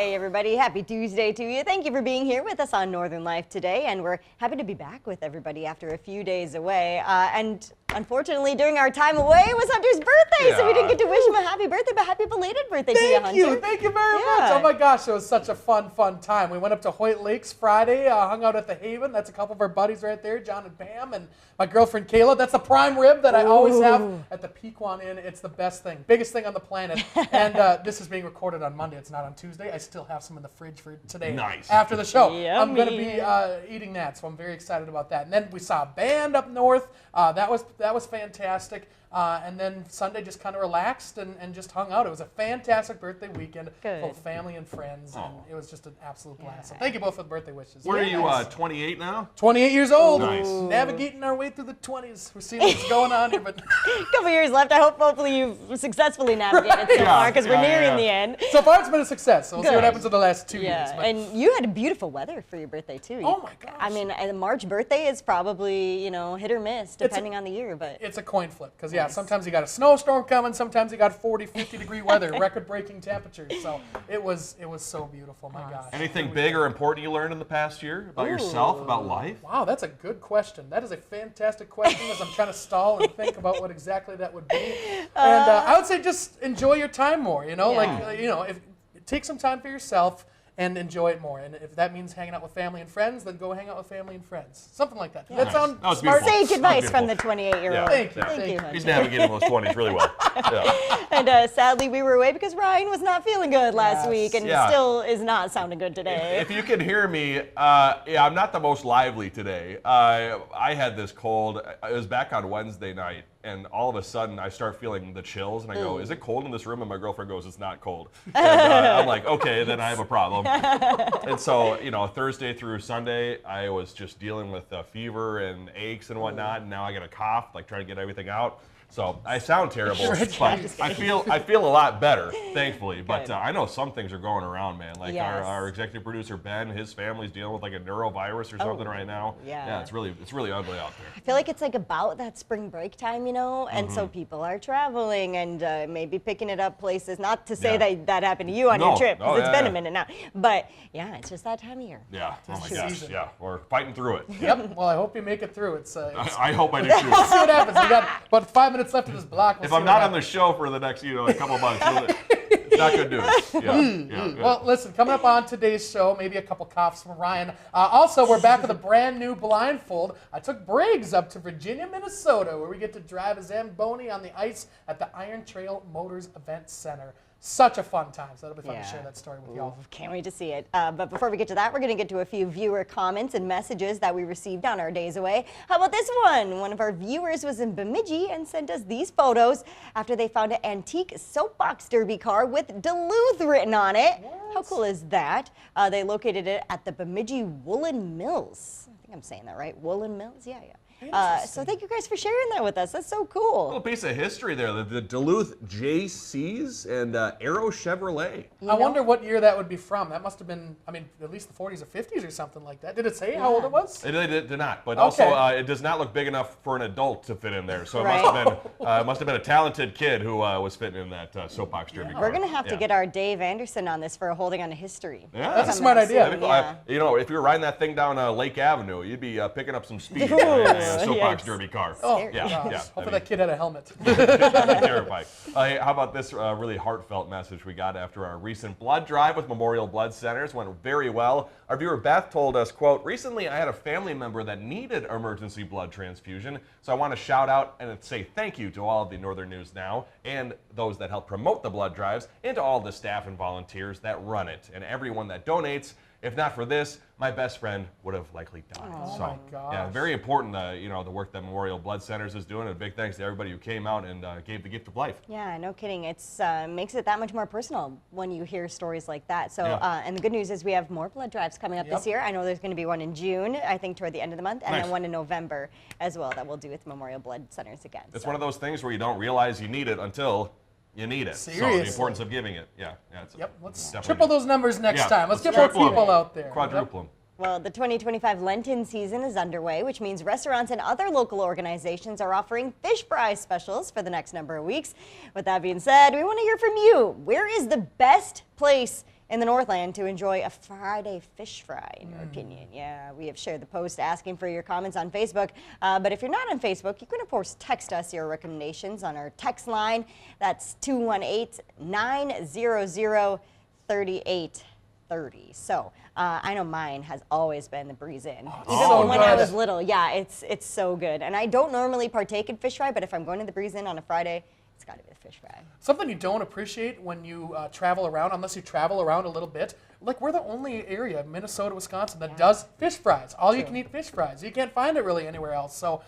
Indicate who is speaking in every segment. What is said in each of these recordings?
Speaker 1: Hey everybody, happy Tuesday to you. Thank you for being here with us on Northern Life today, and we're happy to be back with everybody after a few days away. And unfortunately, during our time away, it was Hunter's birthday, so we didn't get to wish him a happy birthday, but happy belated birthday to you, Hunter.
Speaker 2: Thank you very much. Oh my gosh, it was such a fun time. We went up to Hoyt Lakes Friday, hung out at the Haven. That's a couple of our buddies right there, John and Pam, and my girlfriend Kayla. That's the prime rib that I always have at the Pequon Inn. It's the best thing, biggest thing on the planet. And this is being recorded on Monday. It's not on Tuesday. I still have some in the fridge for today.
Speaker 3: Nice.
Speaker 2: After the show.
Speaker 1: Yummy.
Speaker 2: I'm going to be eating that, so I'm very excited about that. And then we saw a band up north. That was fantastic. And then Sunday just kind of relaxed and just hung out. It was a fantastic birthday weekend full of family and friends, and it was just an absolute blast. So thank you both for the birthday wishes.
Speaker 3: Where are you, 28 now?
Speaker 2: 28 years old.
Speaker 3: Nice.
Speaker 2: Navigating our way through the 20s. We're seeing what's going on here, but
Speaker 1: A couple years left. I hope hopefully you've successfily navigated so far, because we're nearing the end.
Speaker 2: so far it's been a success. So we'll see what happens in the last 2 years.
Speaker 1: Yeah,
Speaker 2: But
Speaker 1: and you had beautiful weather for your birthday too.
Speaker 2: Oh my gosh.
Speaker 1: I mean, a March birthday is probably, hit or miss depending on the year, but
Speaker 2: it's a coin flip because sometimes you got a snowstorm coming, sometimes you got 40, 50 degree weather, record-breaking temperatures. So it was so beautiful. My gosh.
Speaker 3: Anything big or important you learned in the past year about yourself, about life?
Speaker 2: Wow, that's a good question. That is a fantastic question as I'm trying to stall and think about what exactly that would be. And I would say just enjoy your time more, if take some time for yourself and enjoy it more. And if that means hanging out with family and friends, then go hang out with family and friends. Something like that. That sounds smart.
Speaker 3: beautiful.
Speaker 1: sage advice from the 28-year-old.
Speaker 2: Thank you.
Speaker 1: Thank you, Hunter.
Speaker 3: He's navigating those 20s really well. Yeah.
Speaker 1: And sadly, we were away because Ryan was not feeling good last week and still is not sounding good today.
Speaker 3: If you can hear me, I'm not the most lively today. I had this cold. It was back on Wednesday night, and all of a sudden I start feeling the chills, and I go, "Is it cold in this room?" And my girlfriend goes, "It's not cold." And I'm like, "Okay, then I have a problem." And so, Thursday through Sunday, I was just dealing with fever and aches and whatnot, and now I got a cough, like trying to get everything out. So I sound terrible, but I feel a lot better, thankfully. But I know some things are going around, man. Like our executive producer Ben, his family's dealing with like a neurovirus or something right now.
Speaker 1: Yeah.
Speaker 3: It's really ugly out there.
Speaker 1: I feel like it's like about that spring break time, and so people are traveling and maybe picking it up places. Not to say that happened to you on your trip, because it's been a minute now. But yeah, it's just that time of year.
Speaker 3: Yeah. Oh my gosh. Yeah. We're fighting through it.
Speaker 2: Yep. Well, I hope you make it through.
Speaker 3: I hope I do too.
Speaker 2: We'll see what happens. We got about 5 minutes left of this block.
Speaker 3: If I'm not on the show for the next, a couple of months, it's not good news. Yeah.
Speaker 2: Well, listen, coming up on today's show, maybe a couple coughs from Ryan. Also, we're back with a brand new blindfold. I took Briggs up to Virginia, Minnesota, where we get to drive a Zamboni on the ice at the Iron Trail Motors Event Center. Such a fun time, so that'll be fun to share that story with y'all.
Speaker 1: Can't wait to see it. But before we get to that, we're going to get to a few viewer comments and messages that we received on our days away. How about this one? One of our viewers was in Bemidji and sent us these photos after they found an antique soapbox derby car with Duluth written on it. What? How cool is that? They located it at the Bemidji Woolen Mills. I think I'm saying that right. Woolen Mills? Yeah. So thank you guys for sharing that with us. That's so cool.
Speaker 3: A little piece of history there. The Duluth JCs and Arrow Chevrolet.
Speaker 2: I wonder what year that would be from. That must have been, at least the 40s or 50s or something like that. Did it say how old it was?
Speaker 3: It did not, but also it does not look big enough for an adult to fit in there. So it must have been a talented kid who was fitting in that soapbox derby car.
Speaker 1: We're going to have to get our Dave Anderson on this for a holding on to history.
Speaker 3: Yeah.
Speaker 2: That's a smart idea.
Speaker 3: If you were riding that thing down Lake Avenue, you'd be picking up some speed. Soapbox derby car.
Speaker 2: Oh, yeah. Hopefully that kid had a helmet.
Speaker 3: Terrifying. How about this really heartfelt message we got after our recent blood drive with Memorial Blood Centers? Went very well. Our viewer Beth told us, quote, "Recently I had a family member that needed emergency blood transfusion, so I want to shout out and say thank you to all of the Northern News Now and those that help promote the blood drives and to all the staff and volunteers that run it and everyone that donates. If not for this, my best friend would have likely died."
Speaker 2: Oh
Speaker 3: so,
Speaker 2: my gosh.
Speaker 3: yeah, very important, the work that Memorial Blood Centers is doing. And a big thanks to everybody who came out and gave the gift of life.
Speaker 1: Yeah, no kidding. It's makes it that much more personal when you hear stories like that. So, and the good news is we have more blood drives coming up this year. I know there's going to be one in June, I think toward the end of the month, and then one in November as well that we'll do with Memorial Blood Centers again.
Speaker 3: It's one of those things where you don't realize you need it until you need it.
Speaker 2: Seriously.
Speaker 3: So the importance of giving it.
Speaker 2: Let's triple those numbers next time. Let's get more people out there.
Speaker 3: Quadruple them.
Speaker 1: Well, the 2025 Lenten season is underway, which means restaurants and other local organizations are offering fish fry specials for the next number of weeks. With that being said, we want to hear from you. Where is the best place in the Northland to enjoy a Friday fish fry, in your opinion? Yeah, we have shared the post asking for your comments on Facebook. But if you're not on Facebook, you can, of course, text us your recommendations on our text line. That's 218-900-3830. So I know mine has always been the Breeze Inn. Even
Speaker 2: so
Speaker 1: when I
Speaker 2: good.
Speaker 1: was little, yeah, it's so good. And I don't normally partake in fish fry, but if I'm going to the Breeze Inn on a Friday, it's got to be the fish fry.
Speaker 2: Something you don't appreciate when you travel around, unless you travel around a little bit, like we're the only area, Minnesota, Wisconsin, that does fish fries. All you can eat fish fries. You can't find it really anywhere else. So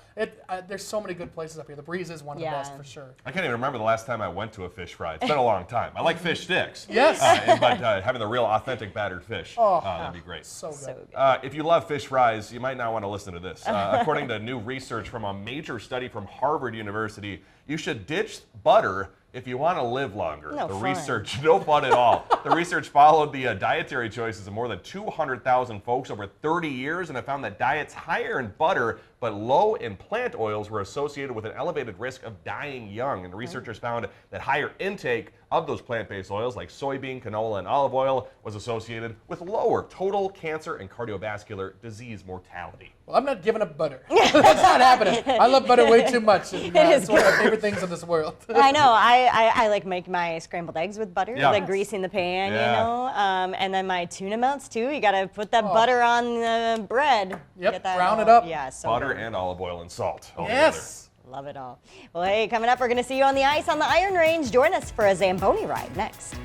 Speaker 2: there's so many good places up here. The Breeze is one of the best for sure.
Speaker 3: I can't even remember the last time I went to a fish fry. It's been a long time. I like fish sticks.
Speaker 2: Yes.
Speaker 3: But having the real authentic battered fish, that'd be great.
Speaker 2: So good.
Speaker 1: So good.
Speaker 3: If you love fish fries, you might not want to listen to this. According to new research from a major study from Harvard University, you should ditch butter if you want to live longer.
Speaker 1: No
Speaker 3: The
Speaker 1: fun.
Speaker 3: research, no fun at all. The research followed the dietary choices of more than 200,000 folks over 30 years, and it found that diets higher in butter but low in plant oils were associated with an elevated risk of dying young. And researchers found that higher intake of those plant-based oils like soybean, canola, and olive oil was associated with lower total cancer and cardiovascular disease mortality.
Speaker 2: Well, I'm not giving up butter. That's not happening. I love butter way too much. And,
Speaker 1: is
Speaker 2: it's one of my favorite things in this world.
Speaker 1: I know. I like make my scrambled eggs with butter,
Speaker 3: Yeah.
Speaker 1: like greasing the pan,
Speaker 3: Yeah.
Speaker 1: you know. And then my tuna melts too. You gotta put that butter on the bread.
Speaker 2: Yep,
Speaker 1: Get that
Speaker 2: brown it
Speaker 1: all-
Speaker 2: up.
Speaker 1: Yeah, so
Speaker 3: Butter
Speaker 1: good.
Speaker 3: and olive oil and salt. all together.
Speaker 2: Yes.
Speaker 1: Love it all. Well, hey, coming up, we're gonna see you on the ice on the Iron Range. Join us for a Zamboni ride next.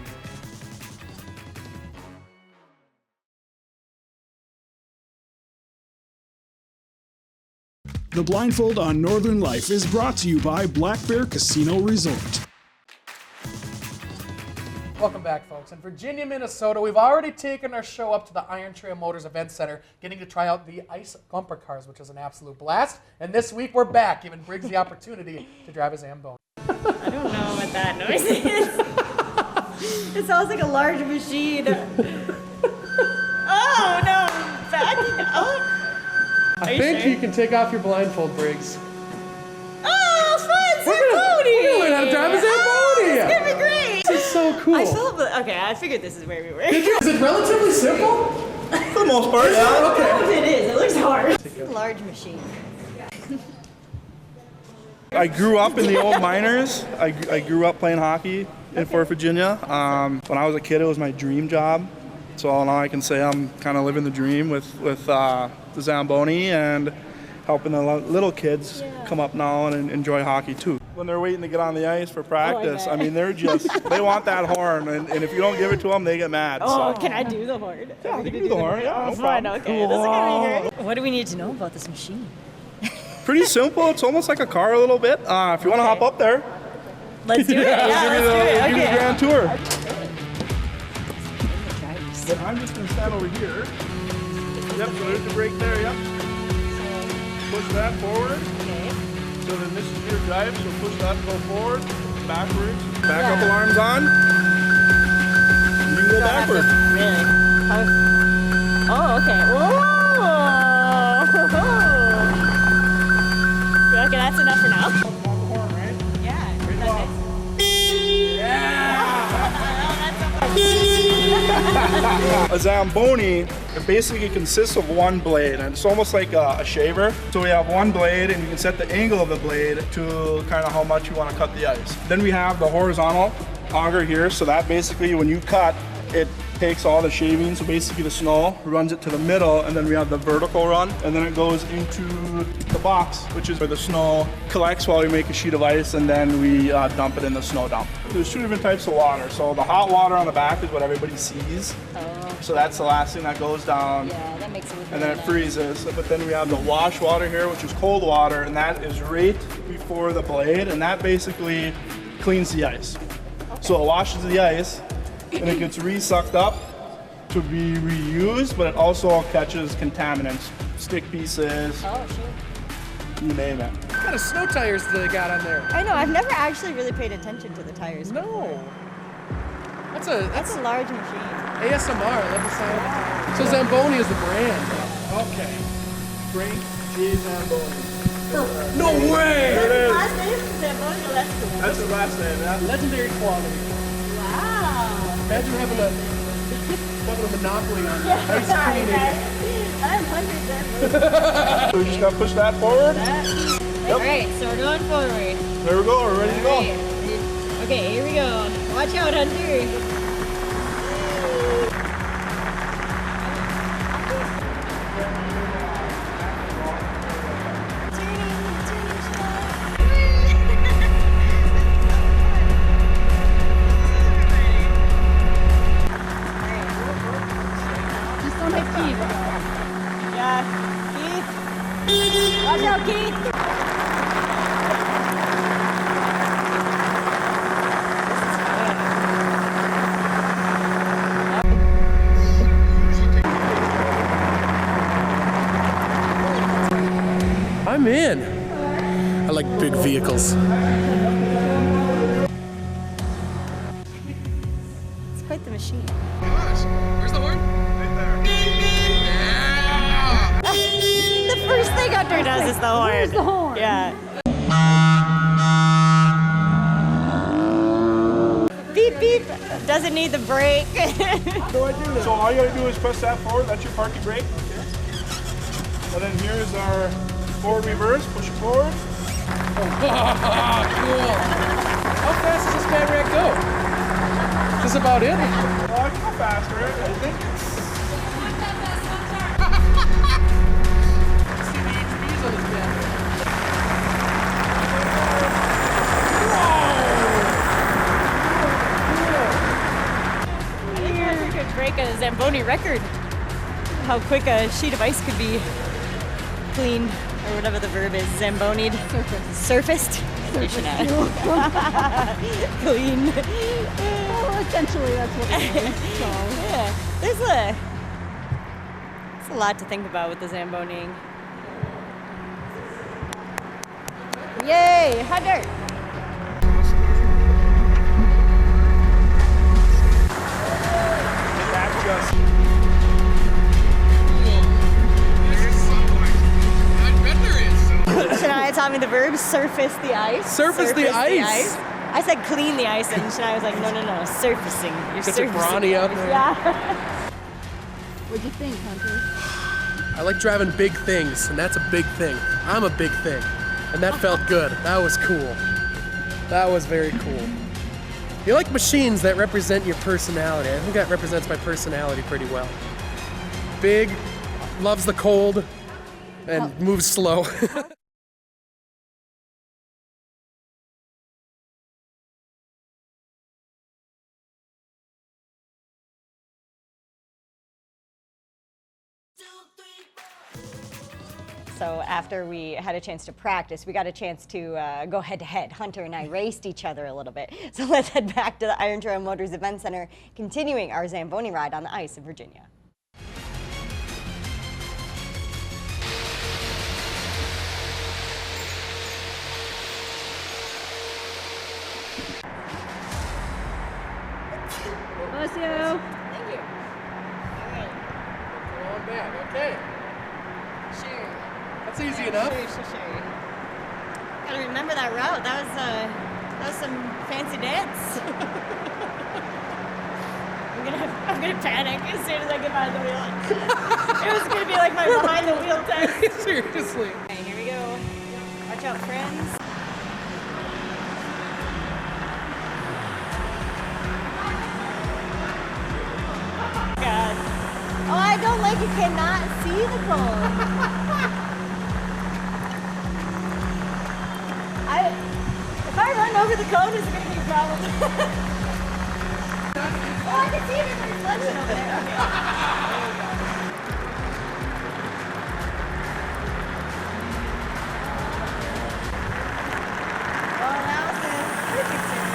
Speaker 4: The Blindfold on Northern Life is brought to you by Black Bear Casino Resort.
Speaker 2: Welcome back, folks. In Virginia, Minnesota, we've already taken our show up to the Iron Trail Motors Event Center, getting to try out the ice bumper cars, which is an absolute blast. And this week, we're back, giving Briggs the opportunity to drive a Zamboni.
Speaker 1: I don't know what that noise is. It sounds like a large machine. Oh no! Backing up.
Speaker 2: I
Speaker 1: you
Speaker 2: think
Speaker 1: sure?
Speaker 2: you can take off your blindfold, Briggs.
Speaker 1: Oh, fun! Zamboni!
Speaker 2: We're gonna learn how to drive a Zamboni!
Speaker 1: It's gonna be great!
Speaker 2: This is so cool.
Speaker 1: I still have okay, I figured this is where we were.
Speaker 2: Is it relatively simple?
Speaker 5: For the most part, yeah.
Speaker 2: Okay.
Speaker 1: It is, it looks hard. It's a large machine.
Speaker 5: I grew up in the old miners. I grew up playing hockey in Fort Virginia. When I was a kid, it was my dream job. So all in all, I can say I'm kind of living the dream with the Zamboni and helping the little kids come up now and enjoy hockey too. When they're waiting to get on the ice for practice,
Speaker 1: bet.
Speaker 5: I mean, they want that horn, and if you don't give it to them, they get mad.
Speaker 1: Oh,
Speaker 5: So.
Speaker 1: can I do the horn?
Speaker 5: Yeah, you can do the horn. Yeah, no
Speaker 1: Fine,
Speaker 5: problem.
Speaker 1: okay. This is gonna be great. What do we need to know about this machine?
Speaker 5: Pretty simple. It's almost like a car a little bit. If you want to hop up there,
Speaker 1: Let's do it. Yeah,
Speaker 5: give you
Speaker 1: let's
Speaker 5: the
Speaker 1: do it.
Speaker 5: grand tour.
Speaker 1: Okay.
Speaker 5: But I'm just gonna stand over here. Yep, so there's the brake there, yep. Push that forward.
Speaker 1: Okay.
Speaker 5: So then this is your drive, so push that, go forward, backwards. Backup alarm's on. You can go backwards.
Speaker 1: Really? Oh, okay. Whoa! Okay, that's enough for now. Yeah.
Speaker 5: A Zamboni, it basically consists of one blade, and it's almost like a shaver. So we have one blade, and you can set the angle of the blade to kind of how much you want to cut the ice. Then we have the horizontal auger here, so that basically when you cut, it takes all the shaving, so basically the snow, runs it to the middle, and then we have the vertical run, and then it goes into the box, which is where the snow collects while we make a sheet of ice, and then we dump it in the snow dump. There's two different types of water. So the hot water on the back is what everybody sees. So that's the last thing that goes down.
Speaker 1: Yeah, that makes it.
Speaker 5: And then it freezes. But then we have the wash water here, which is cold water, and that is right before the blade, and that basically cleans the ice. So it washes the ice, and it gets re-sucked up to be reused, but it also catches contaminants, stick pieces,
Speaker 1: Oh, shoot.
Speaker 5: you name it.
Speaker 2: What kind of snow tires do they got on there?
Speaker 1: I know. I've never actually really paid attention to the tires.
Speaker 2: No. That's
Speaker 1: That's a large machine.
Speaker 2: ASMR. I love the sound of it. So Zamboni is the brand. Okay. Frank J. Zamboni. No way!
Speaker 5: There it is.
Speaker 1: Last name is Zamboni. Well, that's cool.
Speaker 5: That's the last name, yeah.
Speaker 2: Legendary quality.
Speaker 1: Wow.
Speaker 2: Imagine having a having a monopoly on ice cream.
Speaker 1: I'm hungry.
Speaker 5: So we just gotta push that forward.
Speaker 6: All right, so we're going forward.
Speaker 5: There we go, we're ready to go.
Speaker 6: Okay, here we go. Watch out, Hunter. Just don't hit Keith.
Speaker 1: Yeah, Keith. Watch out, Keith.
Speaker 2: I'm in. I like big vehicles.
Speaker 1: It's quite the machine.
Speaker 2: Where's the horn? Right there.
Speaker 1: The first thing Hunter does is the horn.
Speaker 6: Where's the horn?
Speaker 1: Yeah. Beep beep. Doesn't need the brake.
Speaker 5: So all you gotta do is press that forward, that's your parking brake. And then here's our forward reverse, push it forward.
Speaker 2: Cool. How fast does this bad rat go? Just about in.
Speaker 5: Well, I can go faster, I think it's...
Speaker 2: See the HPs on this bad rat.
Speaker 6: I think Hunter could break a Zamboni record. How quick a sheet of ice could be cleaned, or whatever the verb is, Zambonied. Surfaced. You should know. Clean.
Speaker 7: Well, essentially, that's what it is. So.
Speaker 6: Yeah, there's a lot to think about with the Zamboning. Yay, Hunter!
Speaker 5: That's just...
Speaker 1: Shania taught me the verb surface the ice.
Speaker 2: Surface the ice?
Speaker 1: I said clean the ice, and Shania was like, no, surfacing. You're
Speaker 2: Such a
Speaker 1: surfacing.
Speaker 2: brawny out there.
Speaker 1: Yeah.
Speaker 7: What'd you think, Hunter?
Speaker 2: I like driving big things, and that's a big thing. I'm a big thing, and that felt good. That was cool. That was very cool. You like machines that represent your personality. I think that represents my personality pretty well. Big, loves the cold, and moves slow.
Speaker 1: So after we had a chance to practice, we got a chance to go head to head. Hunter and I raced each other a little bit. So let's head back to the Iron Trail Motors Event Center, continuing our Zamboni ride on the ice in Virginia.
Speaker 7: Bless you.
Speaker 1: Thank you.
Speaker 2: Come on back, okay.
Speaker 1: Sure.
Speaker 2: That's easy enough.
Speaker 1: Sure. Gotta remember that route. That was some fancy dance. I'm gonna panic as soon as I get behind the wheel. It was gonna be like my behind the wheel test.
Speaker 2: Seriously.
Speaker 1: Okay, here we go. Watch out, friends. God. Oh, I don't like you cannot see the cone. If I run over the cone, is it going to be a problem? Oh, I can see it in the reflection over there. Okay. Oh, that was a perfect turn.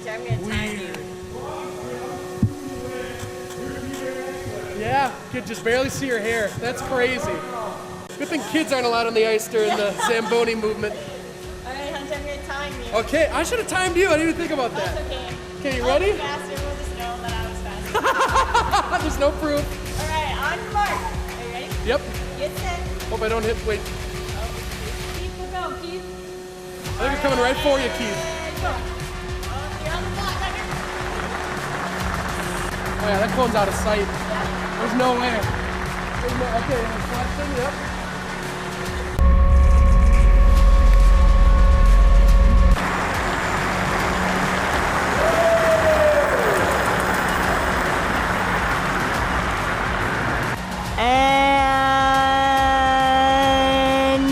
Speaker 6: Hunter, I'm gonna time you.
Speaker 2: Yeah, could just barely see her hair. That's crazy. Good thing kids aren't allowed on the ice during the Zamboni movement.
Speaker 6: All right, Hunter, I'm gonna time you.
Speaker 2: Okay, I should have timed you. I didn't even think about that.
Speaker 6: That's okay.
Speaker 2: Okay, you
Speaker 6: I'll be
Speaker 2: ready?
Speaker 6: faster. We'll just know that I was faster.
Speaker 2: There's no proof.
Speaker 6: All right, on your mark. Are you ready?
Speaker 2: Yep.
Speaker 6: Get set.
Speaker 2: Hope I don't hit. Wait,
Speaker 6: Keith, we'll go. Keith.
Speaker 2: I think it's coming right for you, Keith.
Speaker 6: And go. You're on the clock, Hunter.
Speaker 2: Oh yeah, that cone's out of sight. There's no way. There's no, okay, reflection, yep.
Speaker 1: And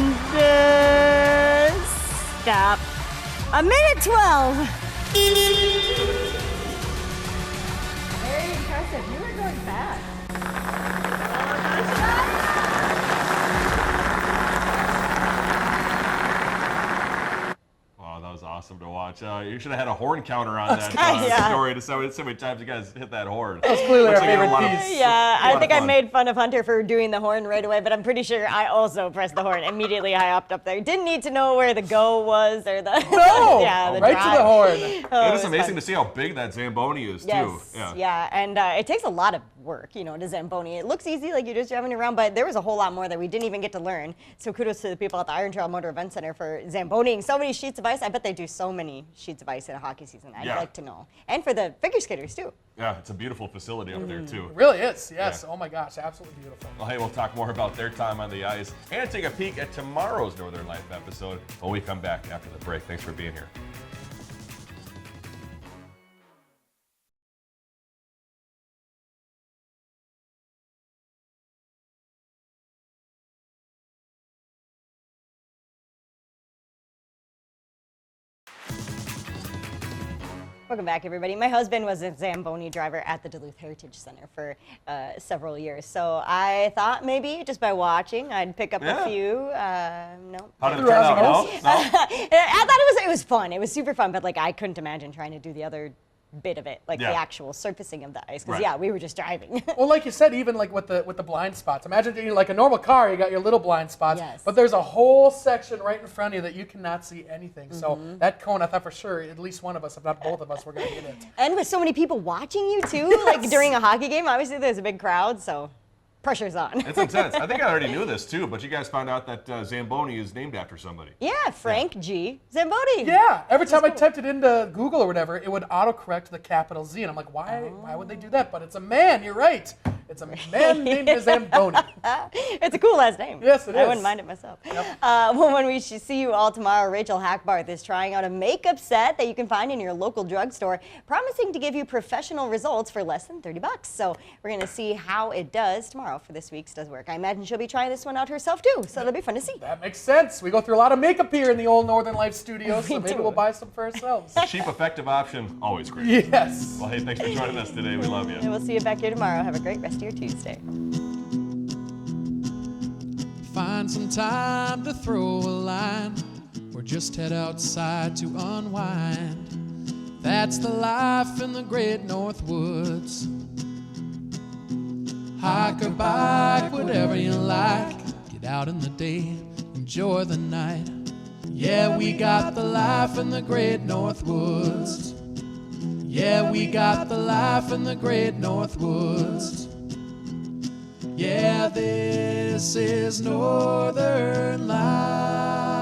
Speaker 1: stop. A minute 12.
Speaker 7: Very impressive. You were going fast.
Speaker 3: Oh, that was awesome to watch. You should have had a horn counter on that
Speaker 1: Yeah.
Speaker 3: story to so many times you guys hit that horn.
Speaker 2: That's clearly
Speaker 3: Looks
Speaker 2: our
Speaker 3: like you had a
Speaker 2: favorite
Speaker 3: lot of-
Speaker 2: piece.
Speaker 1: Yeah,
Speaker 3: a
Speaker 1: I
Speaker 3: lot
Speaker 1: think
Speaker 3: of
Speaker 1: I
Speaker 3: fun.
Speaker 1: made fun of Hunter for doing the horn right away, but I'm pretty sure I also pressed the horn immediately. I hopped up there. Didn't need to know where the go was or the
Speaker 2: No!
Speaker 1: yeah, the
Speaker 2: right
Speaker 1: drive.
Speaker 2: to the horn.
Speaker 1: Oh,
Speaker 3: It is
Speaker 1: was
Speaker 3: amazing
Speaker 1: fun.
Speaker 3: to see how big that Zamboni is,
Speaker 1: Yes,
Speaker 3: too.
Speaker 1: yeah, and it takes a lot of work, you know, to Zamboni. It looks easy, like you're just driving around, but there was a whole lot more that we didn't even get to learn. So kudos to the people at the Iron Trail Motor Event Center for Zamboniing so many sheets of ice. I bet they do so many sheets of ice in a hockey season. I'd
Speaker 3: Yeah.
Speaker 1: like to know. And for the figure skaters, too.
Speaker 3: Yeah, it's a beautiful facility up there, too.
Speaker 2: It really is, yes.
Speaker 3: Yeah.
Speaker 2: Oh my gosh, absolutely beautiful.
Speaker 3: Well, hey, we'll talk more about their time on the ice and take a peek at tomorrow's Northern Life episode when we come back after the break. Thanks for being here.
Speaker 1: Welcome back, everybody. My husband was a Zamboni driver at the Duluth Heritage Center for several years, so I thought maybe just by watching I'd pick up
Speaker 3: Yeah.
Speaker 1: a few. No.
Speaker 3: How did it turn out? No? No?
Speaker 1: I thought it was fun. It was super fun, but like I couldn't imagine trying to do the other bit of it, like
Speaker 3: Yeah.
Speaker 1: the actual surfacing of the ice. Because
Speaker 3: Right.
Speaker 1: yeah, we were just driving.
Speaker 2: Well, like you said, even like with the blind spots. Imagine you like a normal car, you got your little blind spots,
Speaker 1: Yes.
Speaker 2: but there's a whole section right in front of you that you cannot see anything. So that cone, I thought for sure at least one of us, if not both of us, were gonna get it.
Speaker 1: And with so many people watching you too, like during a hockey game, obviously there's a big crowd, so pressure's on.
Speaker 3: It's intense. I think I already knew this, too, but you guys found out that Zamboni is named after somebody.
Speaker 1: Yeah, Frank G. Zamboni.
Speaker 2: Yeah, every time I typed it into Google or whatever, it would autocorrect the capital Z, and I'm like, why would they do that? But it's a man. You're right. It's a man named Zamboni.
Speaker 1: It's a cool last name.
Speaker 2: Yes, it
Speaker 1: I
Speaker 2: is.
Speaker 1: wouldn't mind it myself. Well, when we should see you all tomorrow, Rachel Hackbarth is trying out a makeup set that you can find in your local drugstore, promising to give you professional results for less than $30. So we're going to see how it does tomorrow for this week's Does Work. I imagine she'll be trying this one out herself too, so that'll be fun to see.
Speaker 2: That makes sense. We go through a lot of makeup here in the old Northern Life studio, so
Speaker 1: We
Speaker 2: maybe
Speaker 1: do.
Speaker 2: we'll buy some for ourselves.
Speaker 3: Cheap, effective option, always great.
Speaker 2: Yes.
Speaker 3: Well, hey, thanks for joining us today. We love you.
Speaker 1: And we'll see you back here tomorrow. Have a great rest of your Tuesday.
Speaker 8: Find some time to throw a line or just head outside to unwind. That's the life in the great North Woods. Hike or bike, whatever you like. Get out in the day, enjoy the night. Yeah, we got the life in the great North Woods. Yeah, we got the life in the great North Woods. Yeah, this is Northern Life.